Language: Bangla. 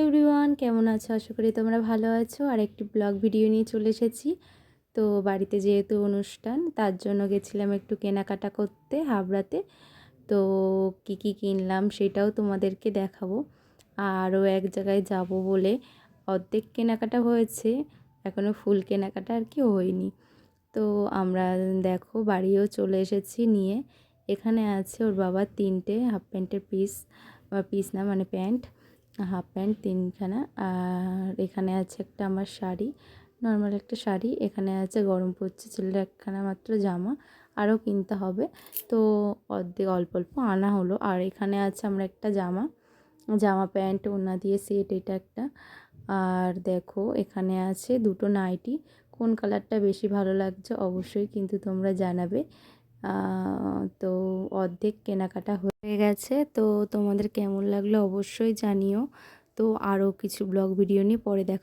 এভরিওয়ান, কেমন আছো? আশা করি তোমরা ভালো আছো। আর একটি ব্লগ ভিডিও নিয়ে চলে এসেছি। তো বাড়িতে যেহেতু অনুষ্ঠান, তার জন্য গেছিলাম একটু কেনাকাটা করতে হাবড়াতে। তো কি কি কিনলাম সেটাও তোমাদেরকে দেখাবো। আরও এক জায়গায় যাব বলে অর্ধেক কেনাকাটা হয়েছে, এখনও ফুল কেনাকাটা আর কি হয়নি। তো আমরা দেখো বাড়িও চলে এসেছি নিয়ে। এখানে আছে ওর বাবার 3টে হাফ প্যান্টের পিস, পিস না মানে প্যান্ট, হাফ প্যান্ট 3খানা। আর এখানে আছে একটা আমার শাড়ি, নর্মাল একটা শাড়ি। এখানে আছে গরম পড়ছে ছেলের একখানা মাত্র জামা, আরও কিনতে হবে। তো অর্ধেক অল্প অল্প আনা হলো। আর এখানে আছে আমরা একটা জামা প্যান্ট ওড়না দিয়ে সেট, এটা একটা। আর দেখো এখানে আছে দুটো নাইটি। কোন কালারটা বেশি ভালো লাগছে অবশ্যই কিন্তু তোমরা জানাবে। তো অর্ধেক কেনাকাটা হয়ে গেছে। তো তোমাদের কেমন লাগলো অবশ্যই জানিও। তো আরও কিছু ব্লগ ভিডিও নিয়ে পরে দেখা।